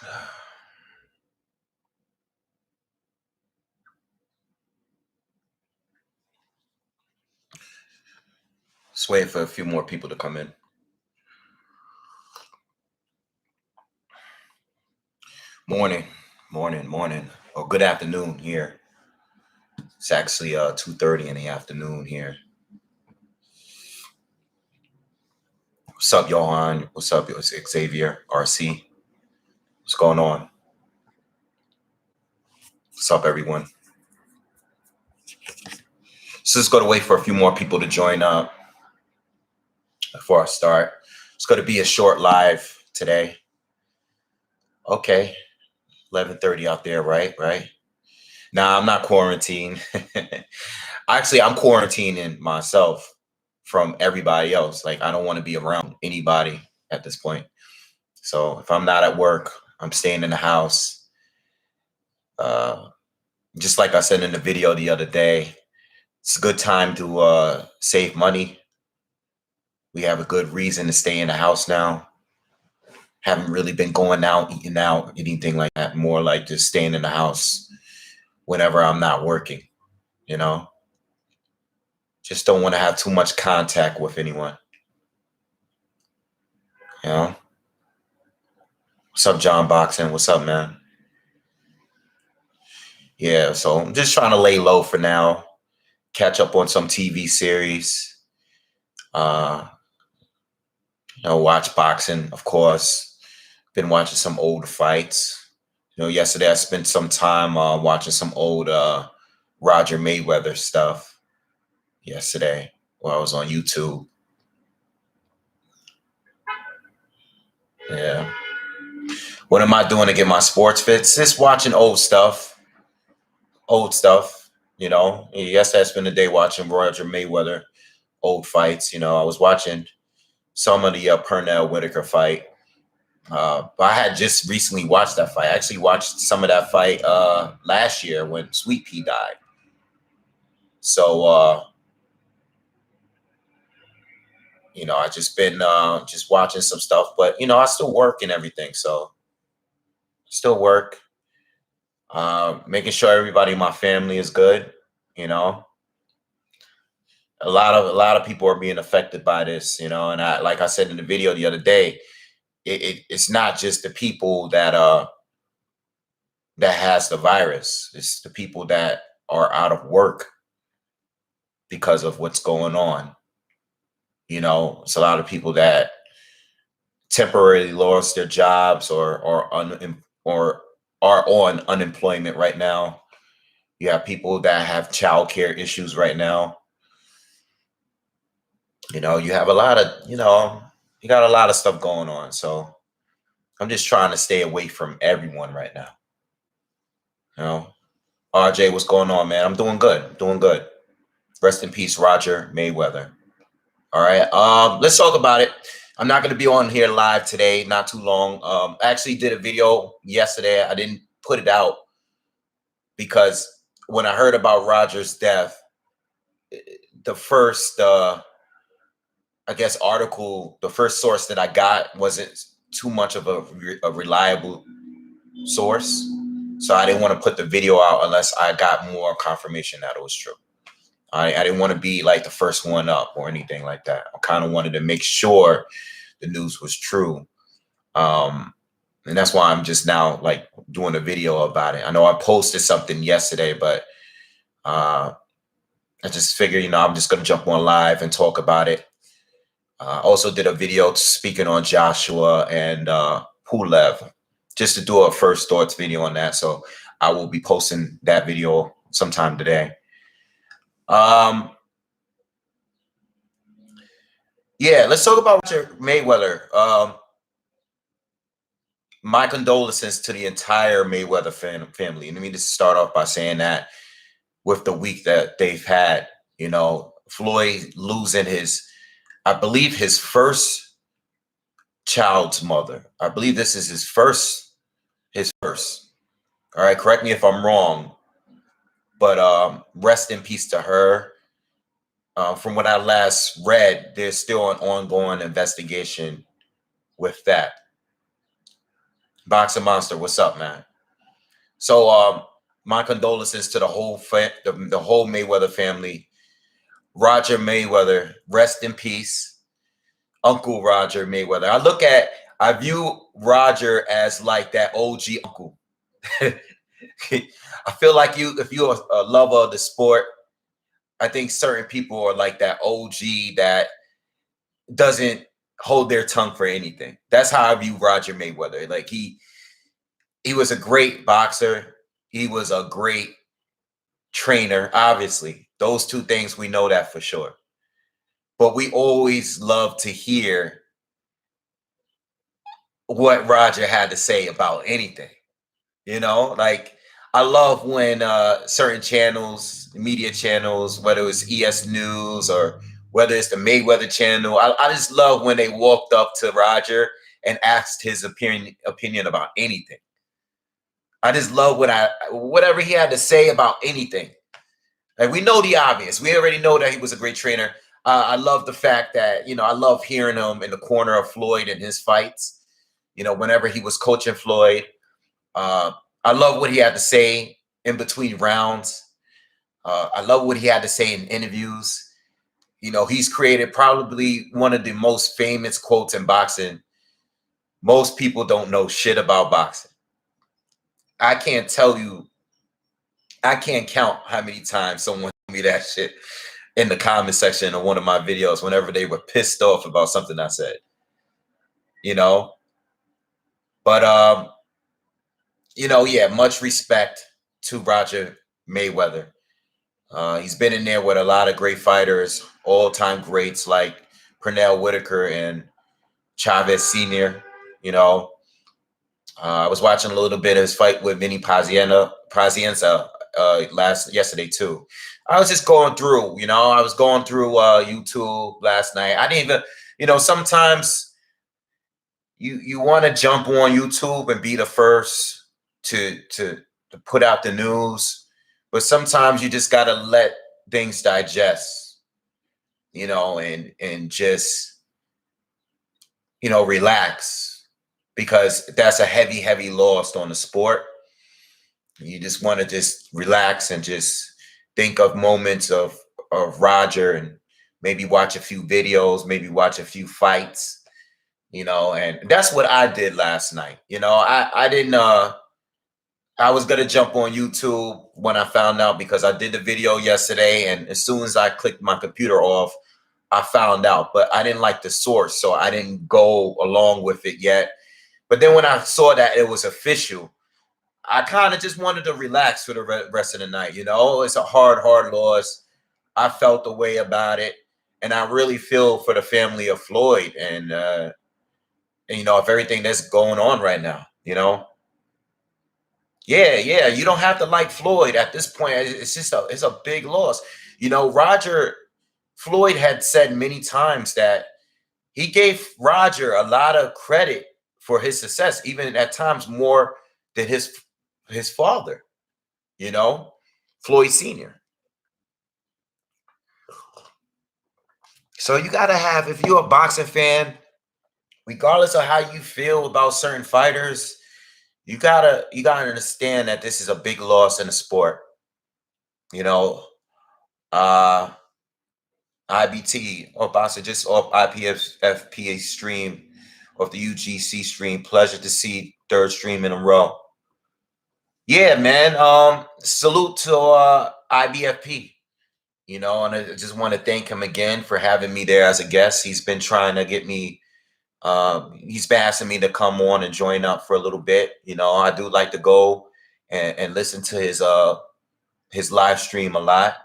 Just waiting for a few more people to come in. Morning. Or good afternoon here. It's actually 2:30 in the afternoon here. What's up, Johan? What's up, Xavier, RC? What's going on? What's up, everyone? So just going to wait for a few more people to join up before I start. It's going to be a short live today. Okay, 11:30 out there, right? Nah, I'm not quarantined. Actually, I'm quarantining myself from everybody else. Like, I don't want to be around anybody at this point. So if I'm not at work, I'm staying in the house. Just like I said in the video the other day, it's a good time to save money. We have a good reason to stay in the house now. Haven't really been going out, eating out, anything like that. More like just staying in the house whenever I'm not working, you know? Just don't want to have too much contact with anyone. You know? What's up, John Boxing? What's up, man? Yeah, so I'm just trying to lay low for now. Catch up on some TV series. Watch boxing, of course. Been watching some old fights. Yesterday I spent some time watching some old Roger Mayweather stuff yesterday while I was on YouTube. Yeah. What am I doing to get my sports fits? Just watching old stuff. Yesterday I spent the day watching Roger Mayweather old fights. I was watching some of the Pernell Whitaker fight. But I had just recently watched that fight. I actually watched some of that fight last year when Sweet Pea died. So, I just been just watching some stuff. But, I still work and everything. So, still work. Making sure everybody in my family is good. A lot of people are being affected by this, and like I said in the video the other day, it's not just the people that has the virus. It's the people that are out of work because of what's going on. It's a lot of people that temporarily lost their jobs or are on unemployment right now. You have people that have childcare issues right now. You have a lot of, you got a lot of stuff going on. So I'm just trying to stay away from everyone right now. RJ, what's going on, man? I'm doing good. Rest in peace, Roger Mayweather. All right. Let's talk about it. I'm not going to be on here live today, not too long. I actually did a video yesterday. I didn't put it out because when I heard about Roger's death, the first article, the first source that I got wasn't too much of a reliable source. So I didn't want to put the video out unless I got more confirmation that it was true. I didn't want to be like the first one up or anything like that. I kind of wanted to make sure the news was true. And that's why I'm just now like doing a video about it. I know I posted something yesterday, but I just figured, I'm just going to jump on live and talk about it. Also did a video speaking on Joshua and Pulev, just to do a first thoughts video on that. So I will be posting that video sometime today. Yeah, let's talk about Roger Mayweather. My condolences to the entire Mayweather family. And let me just start off by saying that with the week that they've had, Floyd losing I believe his first child's mother. I believe this is his first. All right, correct me if I'm wrong, but rest in peace to her. From what I last read, there's still an ongoing investigation with that. Boxing Monster, what's up, man? So, my condolences to the whole the whole Mayweather family. Roger Mayweather, rest in peace. Uncle Roger Mayweather. I view Roger as like that OG uncle. I feel like if you're a lover of the sport, I think certain people are like that OG that doesn't hold their tongue for anything. That's how I view Roger Mayweather. Like he was a great boxer. He was a great trainer, obviously. Those two things, we know that for sure. But we always love to hear what Roger had to say about anything. Like I love when certain channels, media channels, whether it's ES News or whether it's the Mayweather channel, I just love when they walked up to Roger and asked his opinion about anything. I just love whatever he had to say about anything. Like, we know the obvious. We already know that he was a great trainer. I love the fact that, I love hearing him in the corner of Floyd in his fights. Whenever he was coaching Floyd, I love what he had to say in between rounds. I love what he had to say in interviews. He's created probably one of the most famous quotes in boxing. Most people don't know shit about boxing. I can't count how many times someone told me that shit in the comment section of one of my videos whenever they were pissed off about something I said. But yeah, much respect to Roger Mayweather. He's been in there with a lot of great fighters, all-time greats like Pernell Whitaker and Chavez Sr. I was watching a little bit of his fight with Vinny Pazienza yesterday too. I was just going through, I was going through YouTube last night. I didn't even, sometimes you want to jump on YouTube and be the first to put out the news, but sometimes you just got to let things digest, and just, relax, because that's a heavy loss on the sport. You just want to just relax and just think of moments of Roger, and maybe watch a few videos, maybe watch a few fights, and that's what I did last night. I didn't I was gonna jump on YouTube when I found out, because I did the video yesterday, and as soon as I clicked my computer off, I found out, but I didn't like the source, so I didn't go along with it yet. But then when I saw that it was official, I kind of just wanted to relax for the rest of the night. It's a hard loss. I felt the way about it, and I really feel for the family of Floyd, and of everything that's going on right now. Yeah, you don't have to like Floyd at this point. It's just it's a big loss. Roger Floyd had said many times that he gave Roger a lot of credit for his success, even at times more than his father, Floyd Sr. So you got to have, if you're a boxing fan, regardless of how you feel about certain fighters, you gotta understand that this is a big loss in the sport. IBT or boxing just off IPFPA stream, off the UGC stream. Pleasure to see third stream in a row. Yeah, man. Salute to IBFP. And I just want to thank him again for having me there as a guest. He's been trying to get me. He's been asking me to come on and join up for a little bit. I do like to go and listen to his live stream a lot.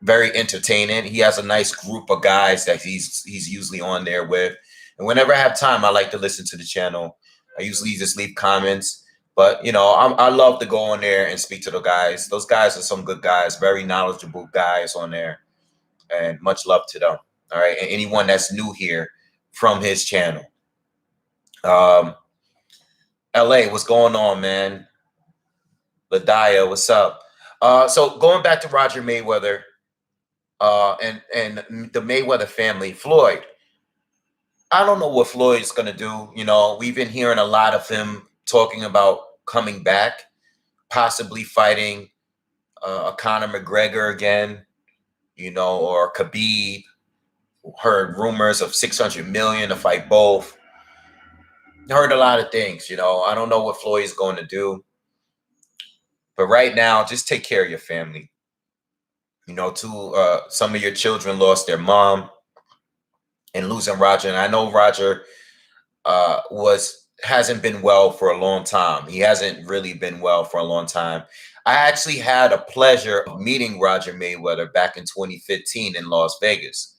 Very entertaining. He has a nice group of guys that he's usually on there with. And whenever I have time, I like to listen to the channel. I usually just leave comments. But, I love to go on there and speak to the guys. Those guys are some good guys, very knowledgeable guys on there. And much love to them. All right. And anyone that's new here from his channel. LA, what's going on, man? Ladaya, what's up? So going back to Roger Mayweather and the Mayweather family, Floyd. I don't know what Floyd's gonna do. You know, we've been hearing a lot of him talking about coming back, possibly fighting a Conor McGregor again. You know, or Khabib. Heard rumors of 600 million to fight both. Heard a lot of things. You know, I don't know what Floyd is going to do, but right now, just take care of your family. You know, some of your children lost their mom, and losing Roger. And I know Roger was hasn't been well for a long time. He hasn't really been well for a long time. I actually had a pleasure of meeting Roger Mayweather back in 2015 in Las Vegas.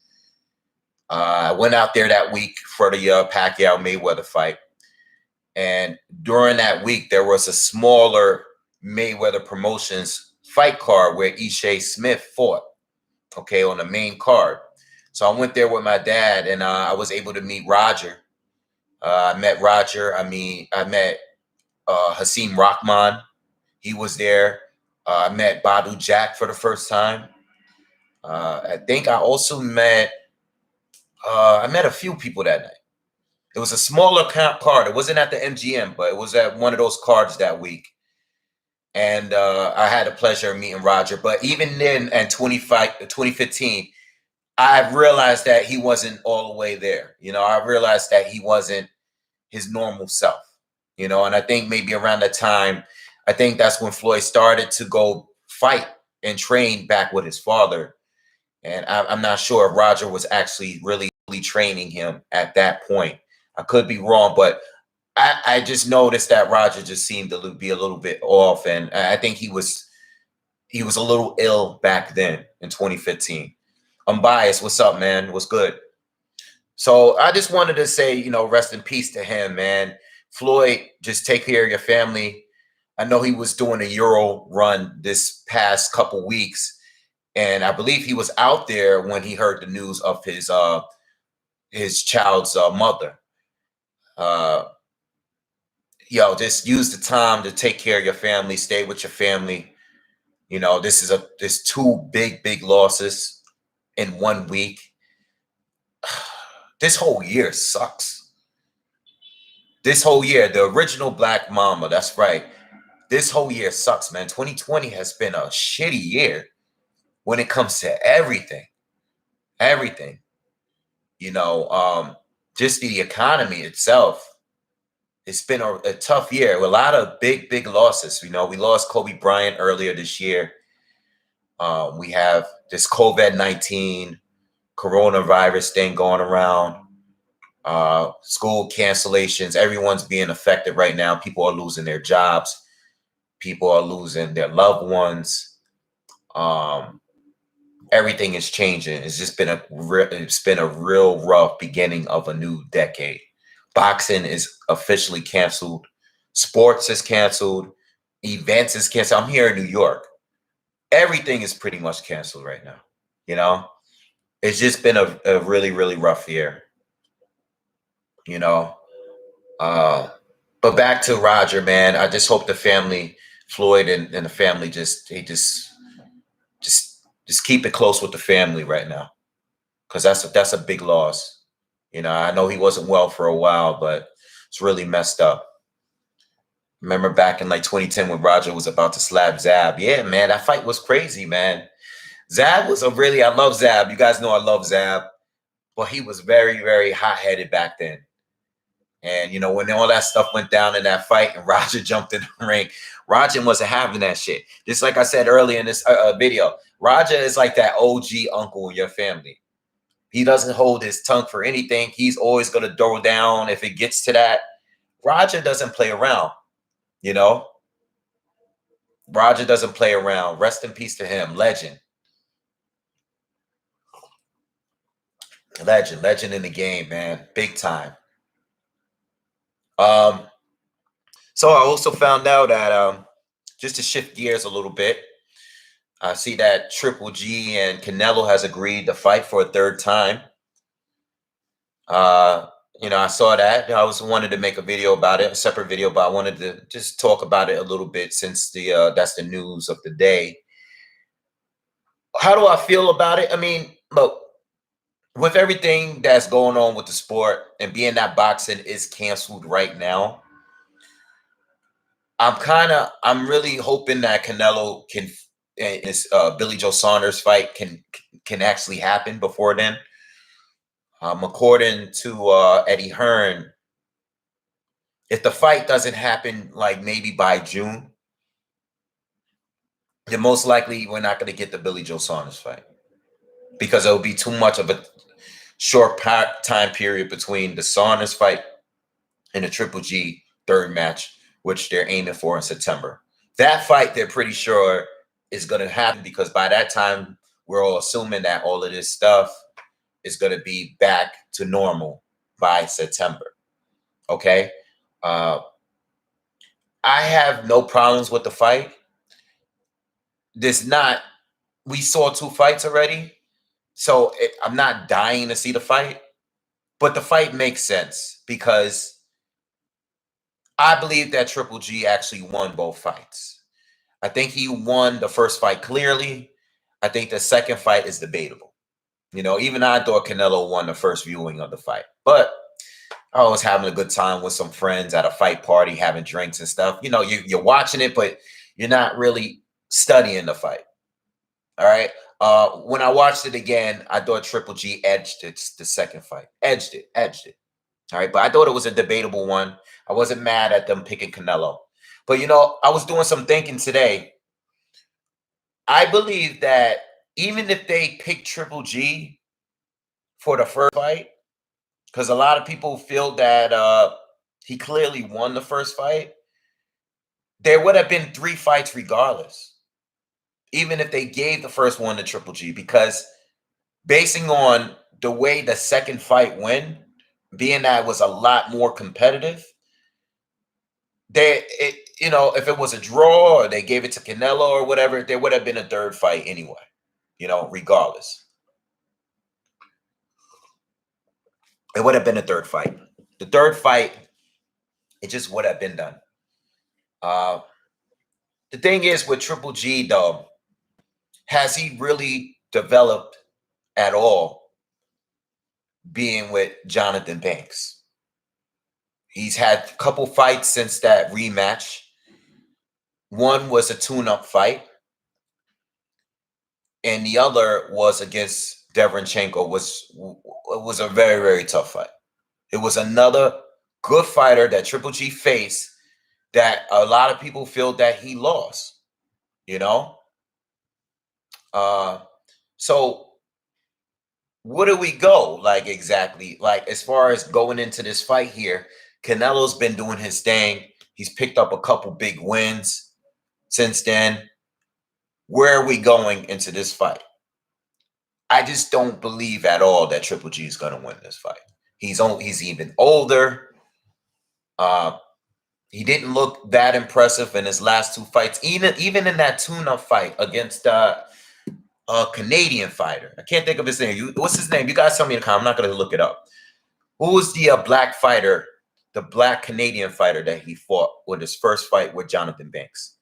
I went out there that week for the Pacquiao Mayweather fight, and during that week there was a smaller Mayweather Promotions fight card where Ishe Smith fought. Okay, on the main card. So I went there with my dad, and I was able to meet Roger. I met Roger. I met Hasim Rahman. He was there. I met Badu Jack for the first time. I think I also met. I met a few people that night. It was a smaller card. It wasn't at the MGM, but it was at one of those cards that week. And I had the pleasure of meeting Roger. But even then, in 2015, I realized that he wasn't all the way there. You know, I realized that he wasn't his normal self, you know, and I think maybe around that time, I think that's when Floyd started to go fight and train back with his father. And I'm not sure if Roger was actually really training him at that point. I could be wrong, but I just noticed that Roger just seemed to be a little bit off. And I think he was a little ill back then in 2015. I'm biased. What's up, man? What's good? So I just wanted to say, you know, rest in peace to him, man. Floyd, just take care of your family. I know he was doing a Euro run this past couple weeks, and I believe he was out there when he heard the news of his child's mother. Just use the time to take care of your family, stay with your family. You know, there's two big losses in 1 week. This whole year sucks. This whole year, the original Black Mama, that's right. This whole year sucks, man. 2020 has been a shitty year when it comes to everything. Everything. You know, just the economy itself. It's been a tough year with a lot of big losses. You know, we lost Kobe Bryant earlier this year. We have this COVID-19 coronavirus thing going around. School cancellations. Everyone's being affected right now. People are losing their jobs. People are losing their loved ones. Everything is changing. It's just been a real rough beginning of a new decade. Boxing is officially canceled. Sports is canceled. Events is canceled. I'm here in New York. Everything is pretty much canceled right now. You know, it's just been a really rough year. You know, but back to Roger, man. I just hope the family, Floyd and the family, just keep it close with the family right now, because that's a big loss. You know, I know he wasn't well for a while, but it's really messed up. Remember back in like 2010 when Roger was about to slap Zab? Yeah, man, that fight was crazy, man. Zab was I love Zab. You guys know I love Zab, but he was very hot-headed back then. And, you know, when all that stuff went down in that fight and Roger jumped in the ring, Roger wasn't having that shit. Just like I said earlier in this video, Roger is like that OG uncle in your family. He doesn't hold his tongue for anything. He's always going to throw down if it gets to that. Roger doesn't play around, you know? Roger doesn't play around. Rest in peace to him. Legend. Legend in the game, man. Big time. So I also found out that just to shift gears a little bit, I see that Triple G and Canelo has agreed to fight for a third time. You know, I saw that. I wanted to make a video about it, a separate video, but I wanted to just talk about it a little bit since that's the news of the day. How do I feel about it? I mean, look, with everything that's going on with the sport and being that boxing is canceled right now, I'm really hoping that Canelo can, this Billy Joe Saunders fight can actually happen before then. According to Eddie Hearn, if the fight doesn't happen like maybe by June, then most likely we're not going to get the Billy Joe Saunders fight because it'll be too much of a short time period between the Saunders fight and the Triple G third match, which they're aiming for in September. That fight, they're pretty sure is going to happen because by that time, we're all assuming that all of this stuff is going to be back to normal by September. Okay. I have no problems with the fight. We saw 2 fights already. So I'm not dying to see the fight, but the fight makes sense because I believe that Triple G actually won both fights. I think he won the first fight clearly. I think the second fight is debatable. Even I thought Canelo won the first viewing of the fight, but I was having a good time with some friends at a fight party, having drinks and stuff. You're watching it, but you're not really studying the fight. All right. When I watched it again, I thought Triple G edged it the second fight. Edged it. All right. But I thought it was a debatable one. I wasn't mad at them picking Canelo. But, I was doing some thinking today. I believe that even if they pick Triple G for the first fight, because a lot of people feel that he clearly won the first fight, there would have been 3 fights regardless, even if they gave the first one to Triple G, because basing on the way the second fight went, being that it was a lot more competitive, if it was a draw or they gave it to Canelo or whatever, there would have been a third fight anyway, regardless. It would have been a third fight. The third fight, it just would have been done. The thing is with Triple G, though, has he really developed at all being with Jonathan Banks? He's had a couple fights since that rematch. One was a tune-up fight, and the other was against Deverenchenko. It was a very, very tough fight. It was another good fighter that Triple G faced that a lot of people feel that he lost. So where do we go? Like exactly, like as far as going into this fight here, Canelo's been doing his thing. He's picked up a couple big wins since then. Where are we going into this fight? I just don't believe at all that Triple G is going to win this fight. He's even older. He didn't look that impressive in his last 2 fights. Even in that tune-up fight against a Canadian fighter. I can't think of his name. What's his name? You guys tell me in the comments. I'm not going to look it up. Who was the black fighter, the black Canadian fighter that he fought with his first fight with Jonathan Banks?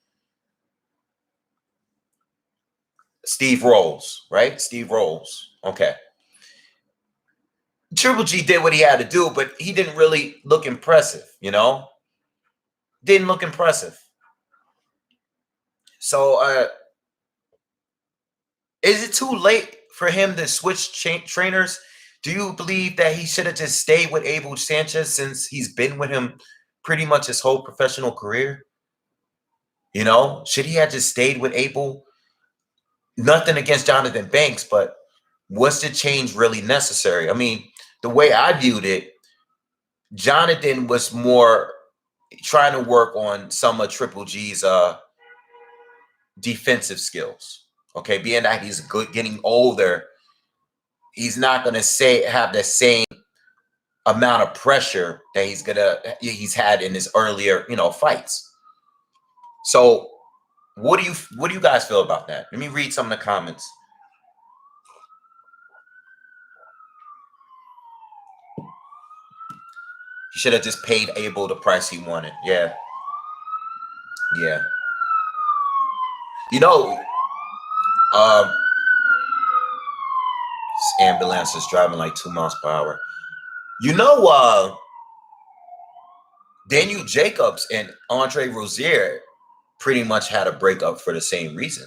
Steve Rolls, right? Steve Rolls. Okay. Triple G did what he had to do, but he didn't really look impressive, Didn't look impressive. So, is it too late for him to switch trainers? Do you believe that he should have just stayed with Abel Sanchez since he's been with him pretty much his whole professional career? Should he have just stayed with Abel? Nothing against Jonathan Banks, but was the change really necessary? I mean, the way I viewed it, Jonathan was more trying to work on some of Triple G's defensive skills. Okay, being that he's getting older, he's not going to have the same amount of pressure that he's had in his earlier, fights. So, what do you guys feel about that? Let me read some of the comments. He should have just paid Abel the price he wanted. Yeah. ambulances driving like 2 miles per hour. You know, Daniel Jacobs and Andre Rozier pretty much had a breakup for the same reason.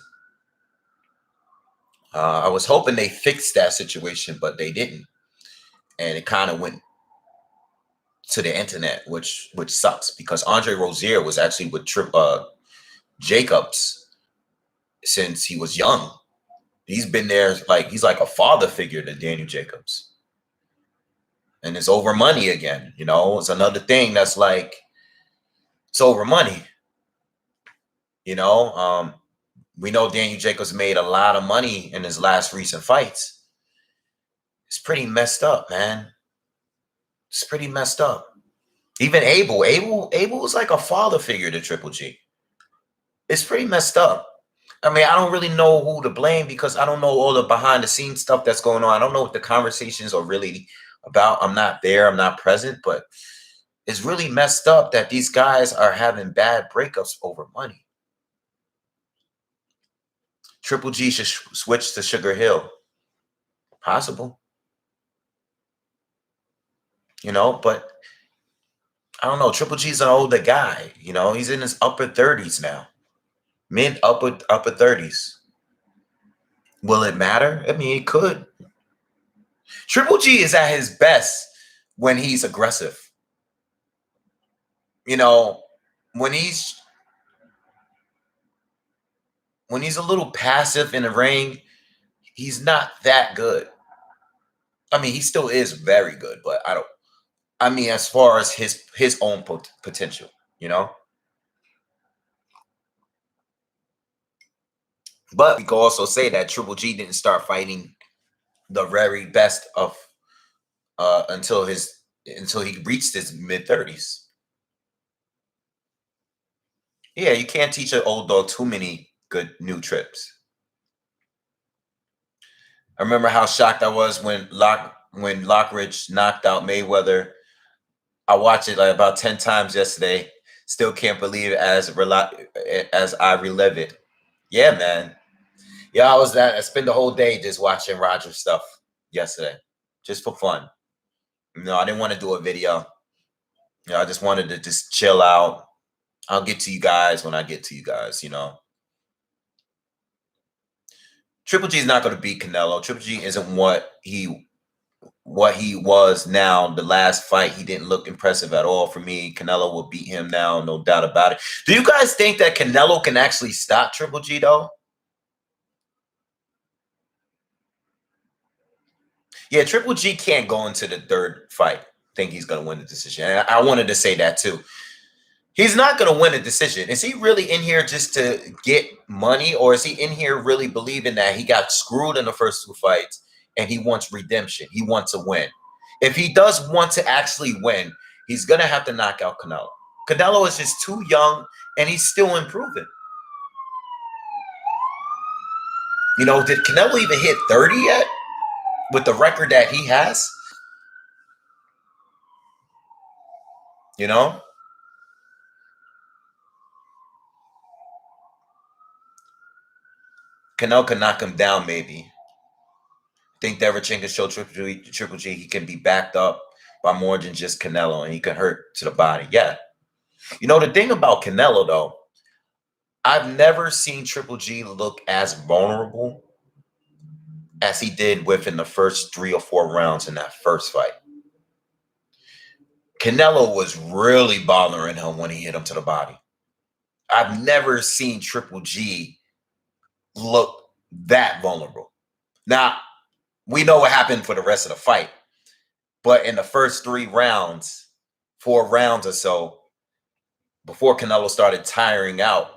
I was hoping they fixed that situation, but they didn't. And it kind of went to the internet, which sucks, because Andre Rozier was actually with Jacobs since he was young. He's been there, like, he's like a father figure to Daniel Jacobs. And it's over money again, you know. It's another thing that's like, it's over money. You know, we know Daniel Jacobs made a lot of money in his last recent fights. It's pretty messed up, man. It's pretty messed up. Even Abel was like a father figure to Triple G. It's pretty messed up. I mean, I don't really know who to blame, because I don't know all the behind the scenes stuff that's going on. I don't know what the conversations are really about. I'm not there. I'm not present. But it's really messed up that these guys are having bad breakups over money. Triple G should switch to Sugar Hill. Possible. You know, but I don't know. Triple G's an older guy. You know, he's in his upper 30s now. Mid upper 30s. Will it matter? I mean, it could. Triple G is at his best when he's aggressive. You know, when he's a little passive in the ring, he's not that good. I mean, he still is very good, but I mean, as far as his own potential, you know. But we can also say that Triple G didn't start fighting the very best of until he reached his mid-30s. Yeah, you can't teach an old dog too many good new trips. I remember how shocked I was when Lockridge knocked out Mayweather. I watched it like about 10 times yesterday. Still can't believe it as I relive it. Yeah, man. Yeah, I spent the whole day just watching Roger stuff yesterday, just for fun. No, I didn't want to do a video. You know, I just wanted to just chill out. I'll get to you guys when I get to you guys, you know. Triple G is not going to beat Canelo. Triple G isn't what he was now. The last fight, he didn't look impressive at all for me. Canelo will beat him now, no doubt about it. Do you guys think that Canelo can actually stop Triple G, though? Yeah, Triple G can't go into the third fight think he's going to win the decision. And I wanted to say that, too. He's not going to win a decision. Is he really in here just to get money, or is he in here really believing that he got screwed in the first two fights and he wants redemption? He wants to win. If he does want to actually win, he's going to have to knock out Canelo. Canelo is just too young, and he's still improving. You know, did Canelo even hit 30 yet with the record that he has? You know? Canelo can knock him down, maybe. Think the Everchin can show Triple G he can be backed up by more than just Canelo, and he can hurt to the body. Yeah. You know, the thing about Canelo, though, I've never seen Triple G look as vulnerable as he did within the first 3 or 4 rounds in that first fight. Canelo was really bothering him when he hit him to the body. I've never seen Triple G look that vulnerable. Now, we know what happened for the rest of the fight. But in the first 3 rounds, 4 rounds or so, before Canelo started tiring out,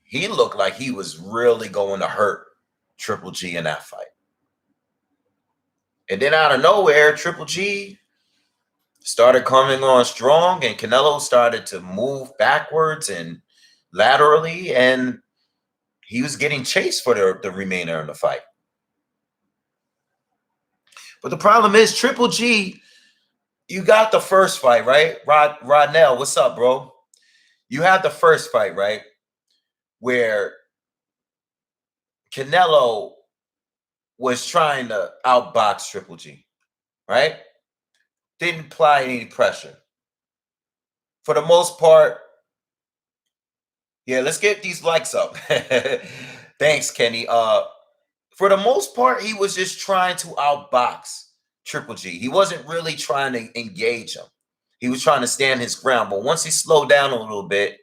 he looked like he was really going to hurt Triple G in that fight. And then out of nowhere, Triple G started coming on strong, and Canelo started to move backwards and laterally, and he was getting chased for the remainder of the fight. But the problem is, Triple G, you got the first fight, right? Rodnell, what's up, bro? You have the first fight, right? Where Canelo was trying to outbox Triple G, right? Didn't apply any pressure. For the most part, yeah, let's get these likes up. Thanks, Kenny. For the most part, he was just trying to outbox Triple G. He wasn't really trying to engage him. He was trying to stand his ground. But once he slowed down a little bit,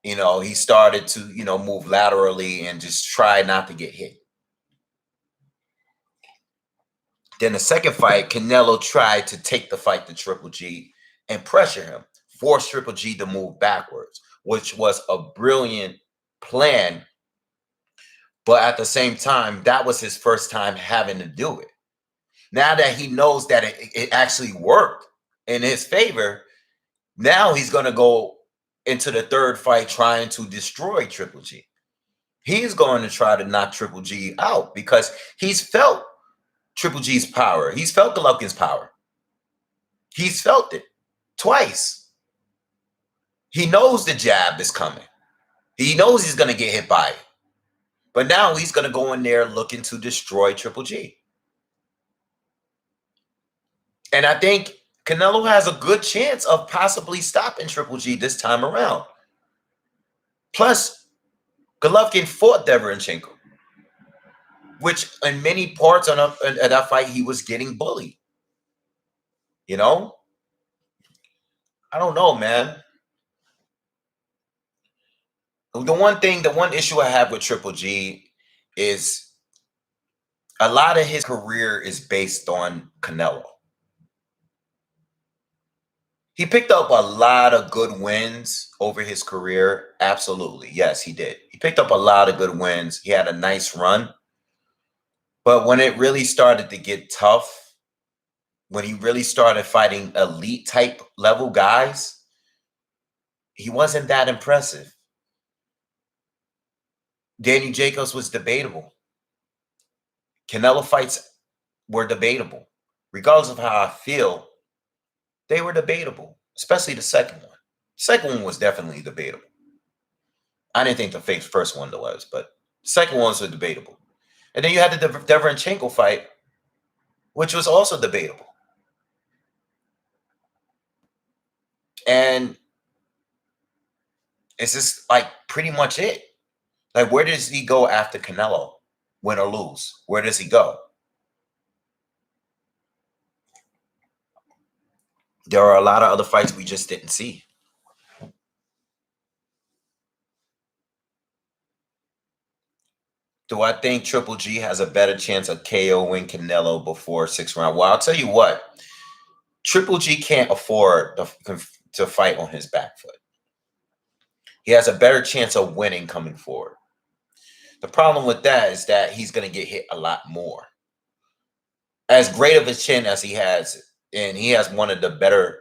he started to, move laterally and just try not to get hit. Then the second fight, Canelo tried to take the fight to Triple G and pressure him, force Triple G to move backwards, which was a brilliant plan. But at the same time, that was his first time having to do it. Now that he knows that it actually worked in his favor, now he's going to go into the third fight trying to destroy Triple G. He's going to try to knock Triple G out because he's felt Triple G's power. He's felt Golovkin's power. He's felt it twice. He knows the jab is coming. He knows he's going to get hit by it. But now he's going to go in there looking to destroy Triple G. And I think Canelo has a good chance of possibly stopping Triple G this time around. Plus, Golovkin fought Deverenchenko, which in many parts of that fight, he was getting bullied. I don't know, man. The one issue I have with Triple G is a lot of his career is based on Canelo. He picked up a lot of good wins over his career. Absolutely. Yes, he did. He picked up a lot of good wins. He had a nice run. But when it really started to get tough, when he really started fighting elite type level guys, he wasn't that impressive. Danny Jacobs was debatable. Canelo fights were debatable. Regardless of how I feel, they were debatable, especially the second one. The second one was definitely debatable. I didn't think the first one was, but the second ones were debatable. And then you had the Deverenchenko fight, which was also debatable. And it's just like pretty much it. Like, where does he go after Canelo, win or lose? Where does he go? There are a lot of other fights we just didn't see. Do I think Triple G has a better chance of KOing Canelo before 6th round? Well, I'll tell you what. Triple G can't afford to fight on his back foot. He has a better chance of winning coming forward. The problem with that is that he's going to get hit a lot more. As great of a chin as he has, and he has one of the better,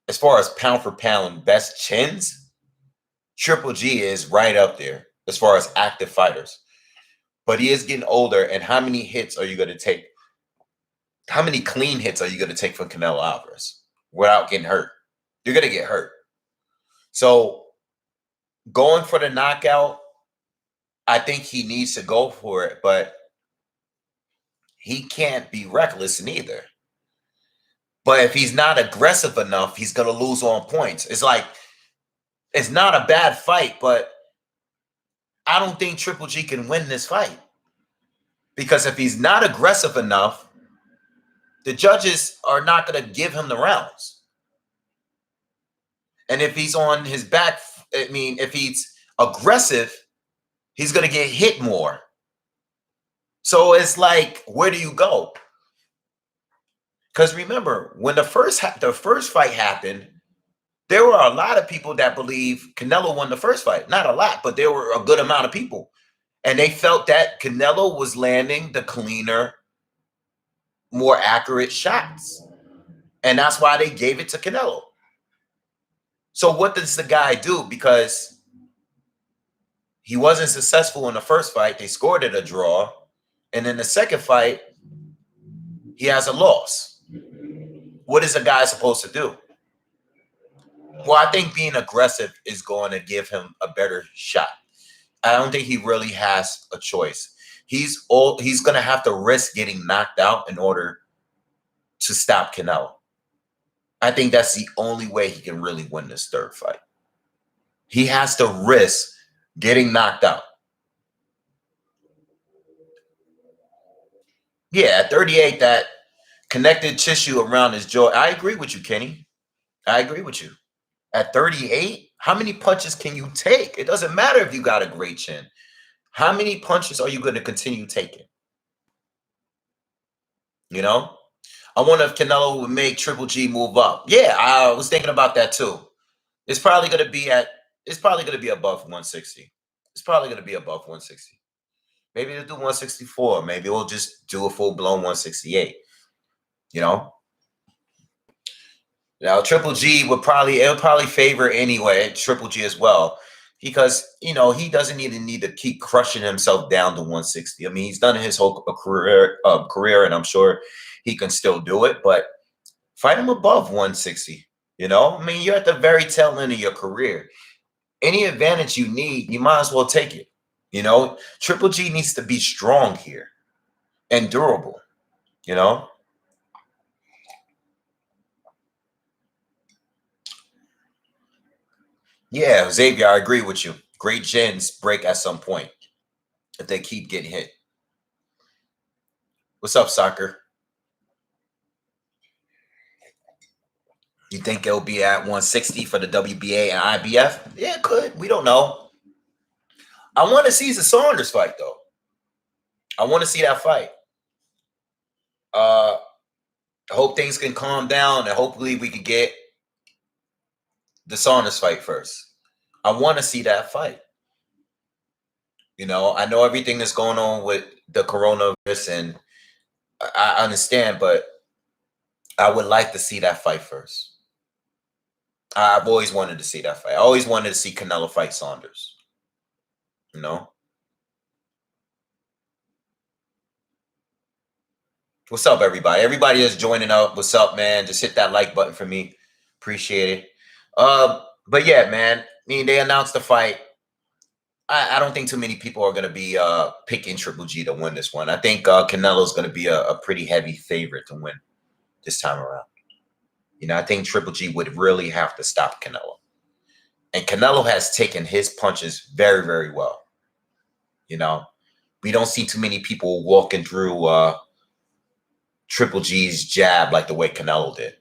as far as pound for pound, best chins, Triple G is right up there as far as active fighters. But he is getting older, and how many hits are you going to take? How many clean hits are you going to take from Canelo Alvarez without getting hurt? You're going to get hurt. So going for the knockout, I think he needs to go for it, but he can't be reckless neither. But if he's not aggressive enough, he's going to lose on points. It's like, it's not a bad fight, but I don't think Triple G can win this fight. Because if he's not aggressive enough, the judges are not going to give him the rounds. And if he's on his back, if he's aggressive, he's going to get hit more. So it's like, where do you go? Because remember, when the first fight happened, there were a lot of people that believe Canelo won the first fight. Not a lot, but there were a good amount of people. And they felt that Canelo was landing the cleaner, more accurate shots. And that's why they gave it to Canelo. So what does the guy do? Because he wasn't successful in the first fight. They scored it a draw. And in the second fight, he has a loss. What is a guy supposed to do? Well, I think being aggressive is going to give him a better shot. I don't think he really has a choice. He's going to have to risk getting knocked out in order to stop Canelo. I think that's the only way he can really win this third fight. He has to risk getting knocked out. Yeah, at 38, that connective tissue around his jaw. I agree with you, Kenny. I agree with you. At 38, how many punches can you take? It doesn't matter if you got a great chin. How many punches are you going to continue taking? You know? I wonder if Canelo would make Triple G move up. Yeah, I was thinking about that too. It's probably going to be above 160. It's probably going to be above 160. Maybe they'll do 164. Maybe we'll just do a full-blown 168. You know? Now, Triple G it'll probably favor anyway, Triple G as well, because, he doesn't even need to keep crushing himself down to 160. I mean, he's done his whole career, and I'm sure he can still do it, but fight him above 160. I mean, you're at the very tail end of your career. Any advantage you need, you might as well take it. Triple G needs to be strong here and durable, Yeah, Xavier, I agree with you. Great gens break at some point if they keep getting hit. What's up, soccer? You think it'll be at 160 for the WBA and IBF? Yeah, it could. We don't know. I want to see the Saunders fight, though. I want to see that fight. I hope things can calm down, and hopefully we can get the Saunders fight first. I want to see that fight. I know everything that's going on with the coronavirus, and I understand, but I would like to see that fight first. I've always wanted to see that fight. I always wanted to see Canelo fight Saunders. What's up, everybody? Everybody that's joining up, what's up, man? Just hit that like button for me. Appreciate it. But yeah, man. I mean, they announced the fight. I don't think too many people are going to be picking Triple G to win this one. I think Canelo's going to be a pretty heavy favorite to win this time around. I think Triple G would really have to stop Canelo. And Canelo has taken his punches very, very well. We don't see too many people walking through Triple G's jab like the way Canelo did.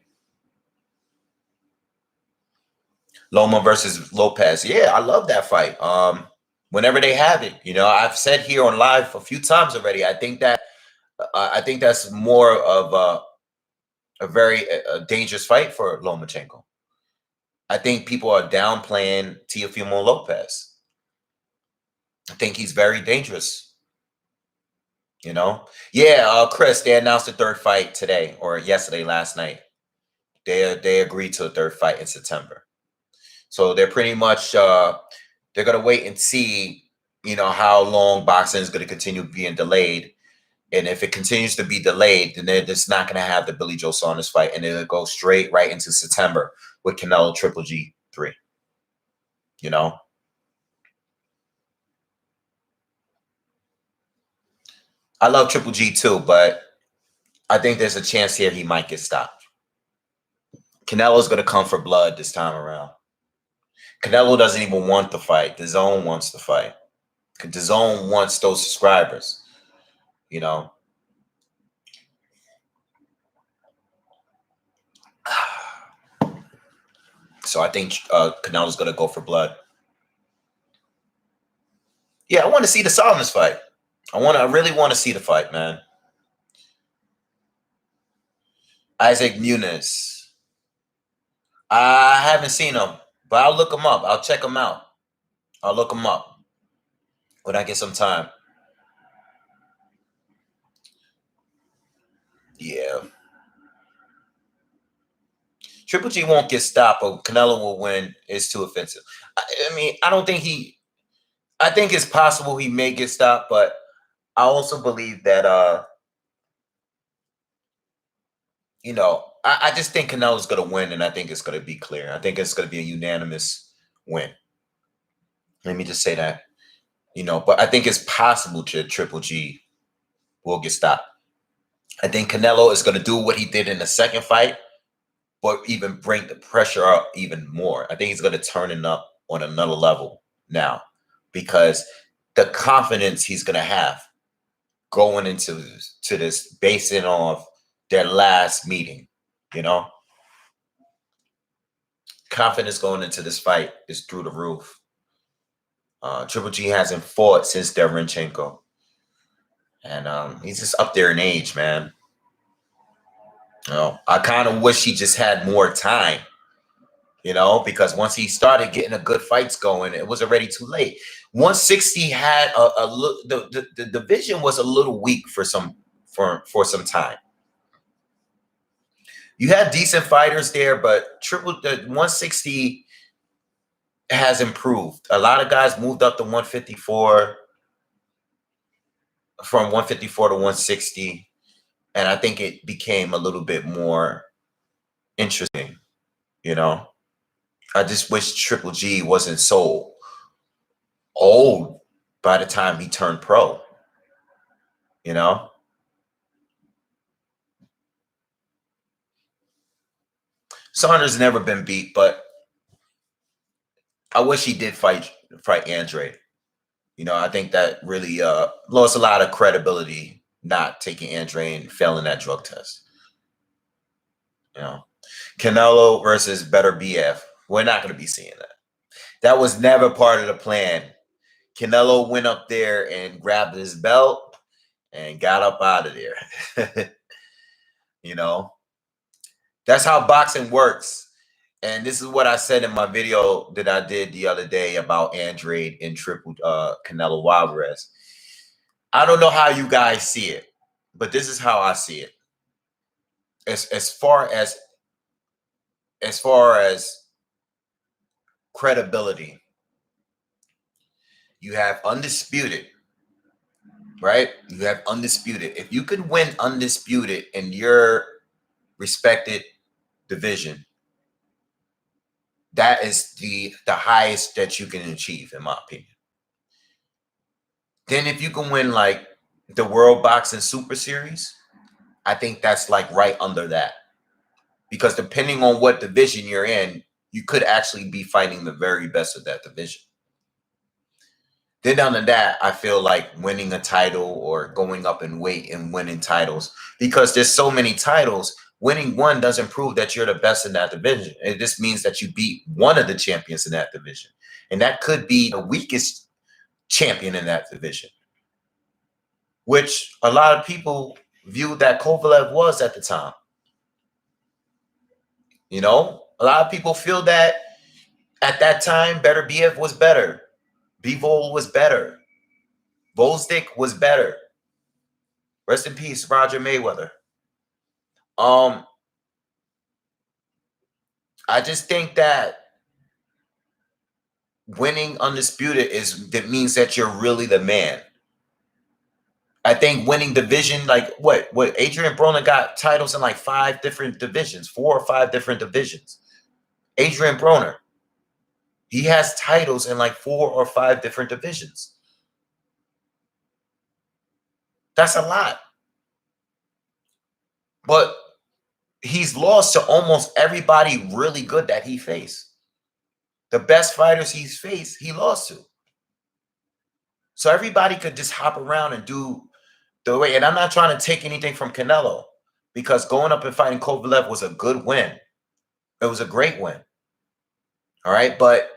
Loma versus Lopez. Yeah, I love that fight. Whenever they have it, I've said here on live a few times already. I think that's more of a very dangerous fight for Lomachenko. I think people are downplaying Teofimo Lopez. I think he's very dangerous. Yeah, Chris, they announced the third fight today or last night. They agreed to a third fight in September. So they're pretty much they're gonna wait and see, how long boxing is gonna continue being delayed. And if it continues to be delayed, then they're just not gonna have the Billy Joe Saunders fight, and it'll go straight right into September with Canelo Triple G 3. I love Triple G too, but I think there's a chance here he might get stopped. Canelo's going to come for blood this time around. Canelo doesn't even want to fight. DAZN wants to fight. DAZN wants those subscribers. So I think Canelo's going to go for blood. Yeah, I want to see the Saunders fight. I really want to see the fight, man. Isaac Muniz. I haven't seen him, but I'll look him up. I'll check him out. I'll look him up when I get some time. Yeah. Triple G won't get stopped, but Canelo will win. It's too offensive. I mean, I think it's possible he may get stopped, but I also believe that, I just think Canelo's going to win, and I think it's going to be clear. I think it's going to be a unanimous win. Let me just say that. you know, but I think it's possible that Triple G will get stopped. I think Canelo is going to do what he did in the second fight, but even bring the pressure up even more. I think he's going to turn it up on another level now, because the confidence he's going to have going into this, basing off their last meeting, you know, confidence going into this fight is through the roof. Triple G hasn't fought since Derevyanchenko, and he's just up there in age, man. You know, I kind of wish he just had more time, you know, because once he started getting a good fights going, it was already too late. 160 had the division was a little weak for some time. You had decent fighters there, but the 160 has improved. A lot of guys moved up to 154, from 154 to 160, and I think it became a little bit more interesting, you know. I just wish Triple G wasn't so old by the time he turned pro, you know. Saunders never been beat, but I wish he did fight Andre. You know, I think that really lost a lot of credibility not taking Andre and failing that drug test. You know, Canelo versus Better BF. We're not going to be seeing that. That was never part of the plan. Canelo went up there and grabbed his belt and got up out of there. You know, that's how boxing works. And this is what I said in my video that I did the other day about Andre and Canelo Alvarez. I don't know how you guys see it, but this is how I see it. As far as credibility, you have undisputed, right? You have undisputed. If you can win undisputed in your respected division, that is the highest that you can achieve, in my opinion. Then if you can win like the World Boxing Super Series, I think that's like right under that. Because depending on what division you're in, you could actually be fighting the very best of that division. Then under that, I feel like winning a title or going up in weight and winning titles, because there's so many titles, winning one doesn't prove that you're the best in that division. It just means that you beat one of the champions in that division. And that could be the weakest champion in that division, which a lot of people viewed that Kovalev was at the time. You know, a lot of people feel that at that time, Better BF was better. Bivol was better. Volstick was better. Rest in peace, Roger Mayweather. I just think that winning undisputed that means that you're really the man. I think winning division, like what Adrian Broner got titles in like 5 different divisions, 4 or 5 different divisions. Adrian Broner, he has titles in like 4 or 5 different divisions. That's a lot. But he's lost to almost everybody really good that he faced. The best fighters he's faced, he lost to. So everybody could just hop around and do the way. And I'm not trying to take anything from Canelo, because going up and fighting Kovalev was a good win. It was a great win. All right. But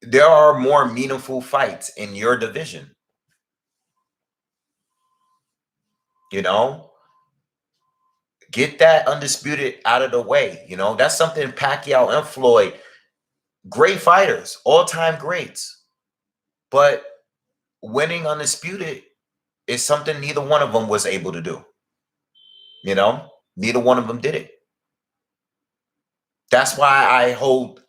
there are more meaningful fights in your division. You know, get that undisputed out of the way. You know, that's something Pacquiao and Floyd, great fighters, all-time greats. But winning undisputed is something neither one of them was able to do. You know, neither one of them did it. That's why I hold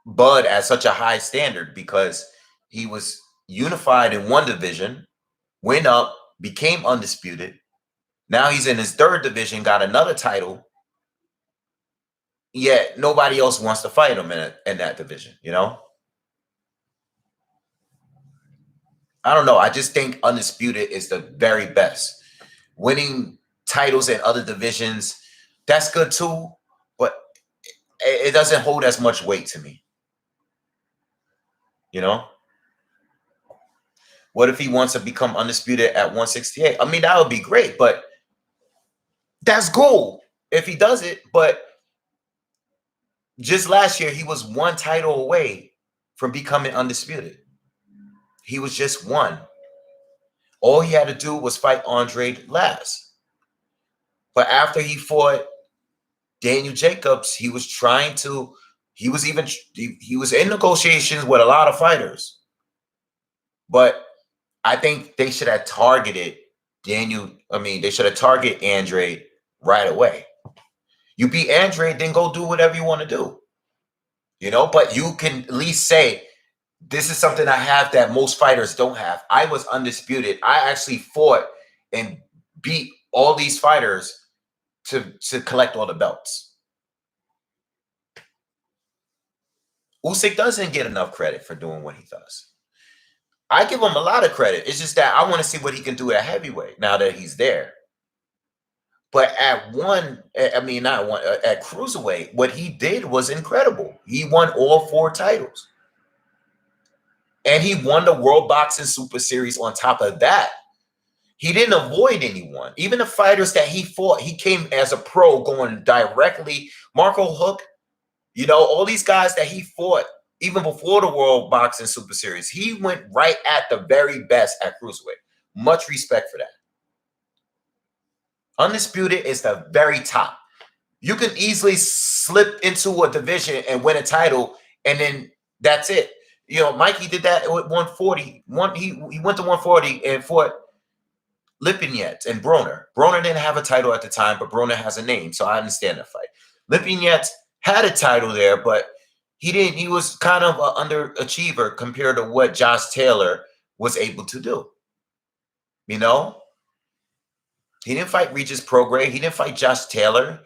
Bud at such a high standard, because he was unified in one division, went up, became undisputed. Now he's in his 3rd division, got another title. Yet nobody else wants to fight him in that division, you know? I don't know. I just think undisputed is the very best. Winning titles in other divisions, that's good too, but it doesn't hold as much weight to me. You know? What if he wants to become undisputed at 168? I mean, that would be great, but that's cool if he does it. But just last year, he was one title away from becoming undisputed. He was just one. All he had to do was fight Andre last. But after he fought Daniel Jacobs, he was trying to, he was in negotiations with a lot of fighters. But I think they should have targeted they should have targeted Andre right away. You beat Andre, then go do whatever you want to do. You know, but you can at least say, this is something I have that most fighters don't have. I was undisputed. I actually fought and beat all these fighters to collect all the belts. Usyk doesn't get enough credit for doing what he does. I give him a lot of credit. It's just that I want to see what he can do at heavyweight now that he's there. But at cruiserweight, what he did was incredible. He won all 4 titles. And he won the World Boxing Super Series on top of that. He didn't avoid anyone. Even the fighters that he fought, he came as a pro going directly. Marco Huck, you know, all these guys that he fought, even before the World Boxing Super Series, he went right at the very best at cruiserweight. Much respect for that. Undisputed is the very top. You can easily slip into a division and win a title, and then that's it. You know, Mikey did that with 140. He went to 140 and fought Lipinets and Broner. Broner didn't have a title at the time, but Broner has a name, so I understand the fight. Lipinets had a title there, but he didn't. He was kind of an underachiever compared to what Josh Taylor was able to do. You know? He didn't fight Regis Prograis. He didn't fight Josh Taylor.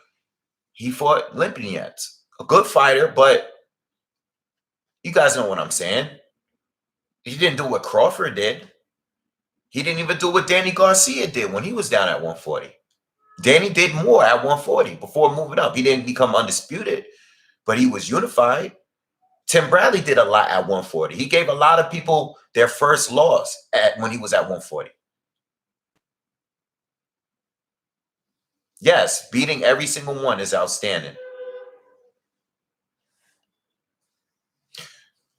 He fought Lipinets. A good fighter, but you guys know what I'm saying. He didn't do what Crawford did. He didn't even do what Danny Garcia did when he was down at 140. Danny did more at 140 before moving up. He didn't become undisputed, but he was unified. Tim Bradley did a lot at 140. He gave a lot of people their first loss when he was at 140. Yes, beating every single one is outstanding.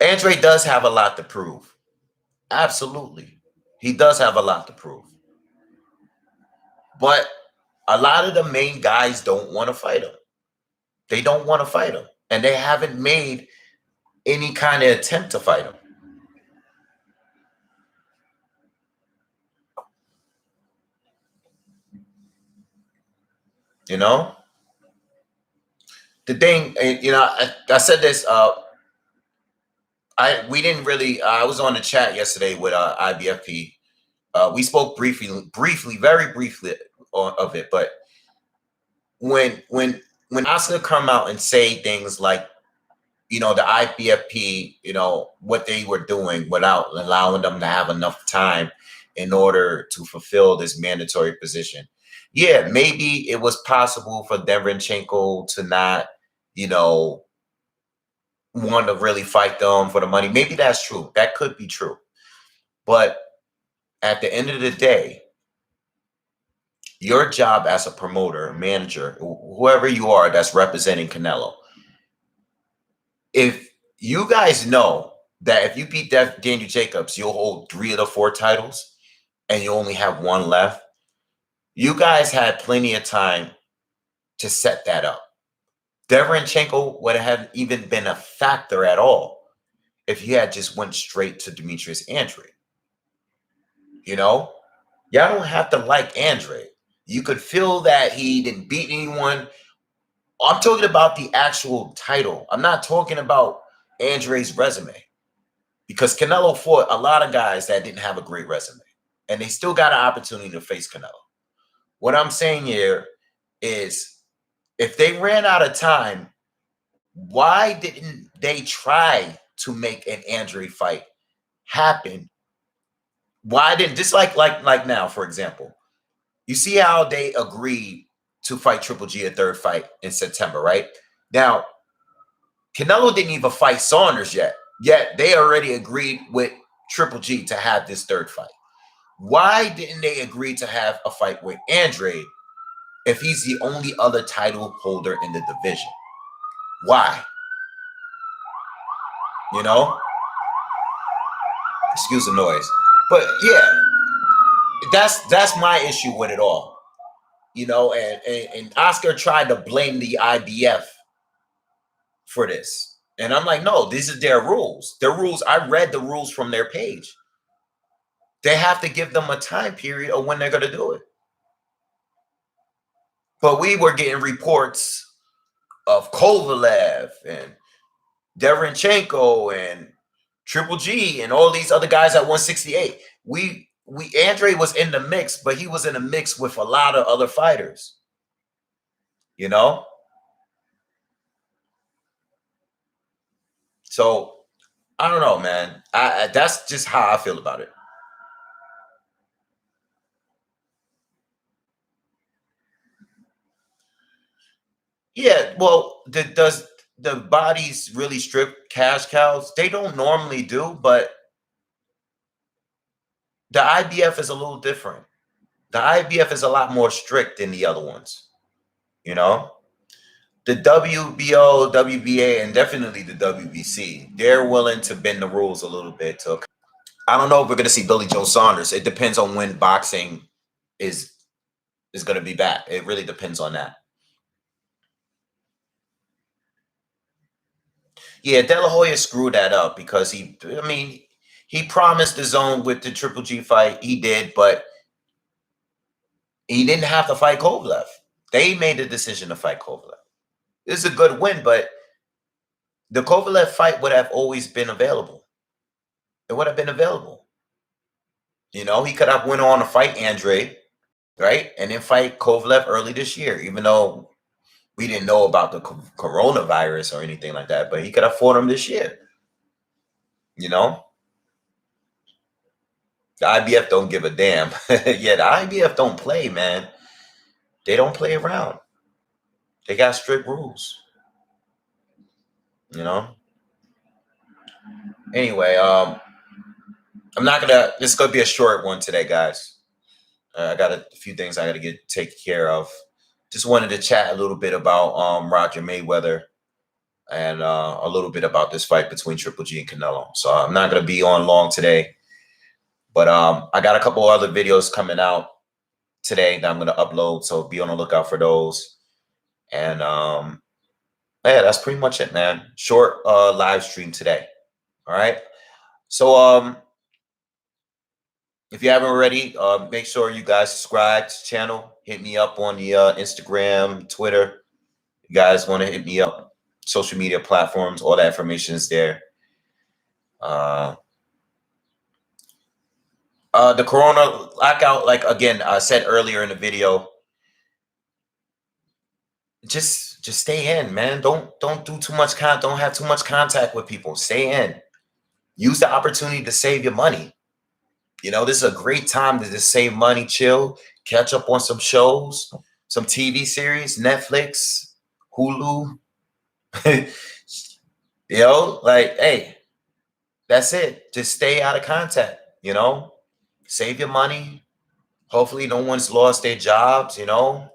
Andre does have a lot to prove. Absolutely. He does have a lot to prove. But a lot of the main guys don't want to fight him. They don't want to fight him. And they haven't made any kind of attempt to fight him. You know? The thing, you know, I said this, we didn't really, I was on the chat yesterday with IBFP. We spoke briefly, very briefly of it, but when Oscar come out and say things like, you know, the IBFP, you know, what they were doing without allowing them to have enough time in order to fulfill this mandatory position. Yeah, maybe it was possible for Derenchenko to not, you know, want to really fight them for the money. Maybe that's true. That could be true. But at the end of the day, your job as a promoter, manager, whoever you are that's representing Canelo, if you guys know that if you beat Daniel Jacobs, you'll hold 3 of the 4 titles and you only have 1 left, you guys had plenty of time to set that up. Derenchenko would have even been a factor at all if he had just went straight to Demetrius Andre. You know, y'all don't have to like Andre. You could feel that he didn't beat anyone. I'm talking about the actual title. I'm not talking about Andre's resume, because Canelo fought a lot of guys that didn't have a great resume, and they still got an opportunity to face Canelo. What I'm saying here is, if they ran out of time, why didn't they try to make an Andre fight happen Why didn't just like now, for example, you see how they agreed to fight Triple G a third fight in September, right? Now, Canelo didn't even fight Saunders yet. Yet they already agreed with Triple G to have this third fight. Why didn't they agree to have a fight with Andre if he's the only other title holder in the division? Why? You know? Excuse the noise. But yeah, that's my issue with it all. You know, and Oscar tried to blame the IBF for this. And I'm like, no, these are their rules. Their rules, I read the rules from their page. They have to give them a time period of when they're going to do it. But we were getting reports of Kovalev and Derenchenko and Triple G and all these other guys at 168. Andre was in the mix, but he was in a mix with a lot of other fighters. You know? So I don't know, man. That's just how I feel about it. Yeah, well, does the bodies really strip cash cows? They don't normally do, but the IBF is a little different. The IBF is a lot more strict than the other ones. You know? The WBO, WBA, and definitely the WBC, they're willing to bend the rules a little bit. I don't know if we're going to see Billy Joe Saunders. It depends on when boxing is going to be back. It really depends on that. Yeah, De La Hoya screwed that up because he promised the zone with the Triple G fight. He did, but he didn't have to fight Kovalev. They made the decision to fight Kovalev. It's a good win, but the Kovalev fight would have always been available. It would have been available. You know, he could have went on to fight Andre, right? And then fight Kovalev early this year, even though we didn't know about the coronavirus or anything like that, but he could have fought him this year. You know? The IBF don't give a damn. Yeah, the IBF don't play, man. They don't play around. They got strict rules. You know? Anyway, this is gonna be a short one today, guys. I got a few things I gotta get taken care of. Just wanted to chat a little bit about Roger Mayweather and a little bit about this fight between Triple G and Canelo. So I'm not gonna be on long today, but I got a couple other videos coming out today that I'm gonna upload. So be on the lookout for those. And yeah, that's pretty much it, man. Short live stream today. All right. So if you haven't already, make sure you guys subscribe to the channel. Hit me up on the Instagram, Twitter. You guys want to hit me up, social media platforms, all that information is there. The corona lockout, like again, I said earlier in the video, just stay in, man. Don't do too much don't have too much contact with people. Stay in. Use the opportunity to save your money. You know, this is a great time to just save money, chill, catch up on some shows, some TV series, Netflix, Hulu. You know, like, hey, that's it. Just stay out of contact, you know, save your money. Hopefully no one's lost their jobs, you know,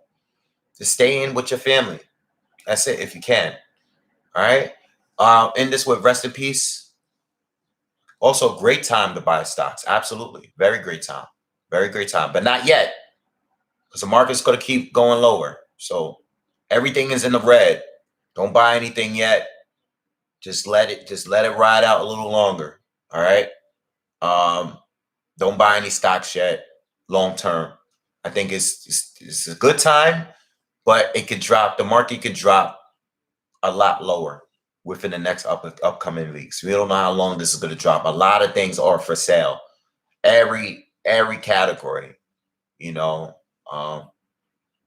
just stay in with your family. That's it if you can. All right. End this with rest in peace. Also, great time to buy stocks. Absolutely. Very great time. Very great time. But not yet. Because the market's going to keep going lower. So everything is in the red. Don't buy anything yet. Just let it ride out a little longer. All right. Don't buy any stocks yet. Long term. I think it's a good time, but it could drop. The market could drop a lot lower within the next upcoming weeks. We don't know how long this is going to drop. A lot of things are for sale. Every category, you know. I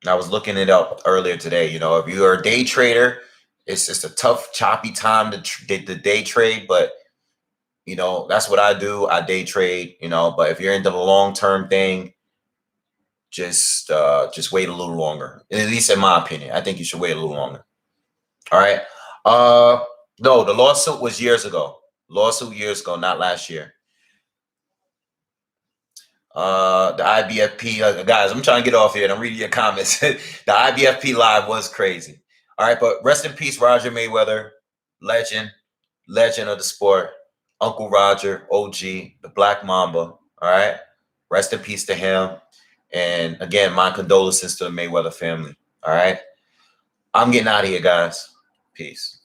was looking it up earlier today. You know, if you're a day trader, it's just a tough, choppy time to day trade, but You know, that's what I do. I day trade, you know, but if you're into the long-term thing, just wait a little longer. At least in my opinion. I think you should wait a little longer. All right. No, the lawsuit was years ago. Lawsuit years ago, not last year. The IBFP guys, I'm trying to get off here and I'm reading your comments. The IBFP live was crazy. All right, but rest in peace, Roger Mayweather, legend of the sport, Uncle Roger, OG, the Black Mamba. All right, rest in peace to him. And again, my condolences to the Mayweather family. All right, I'm getting out of here, guys. Peace.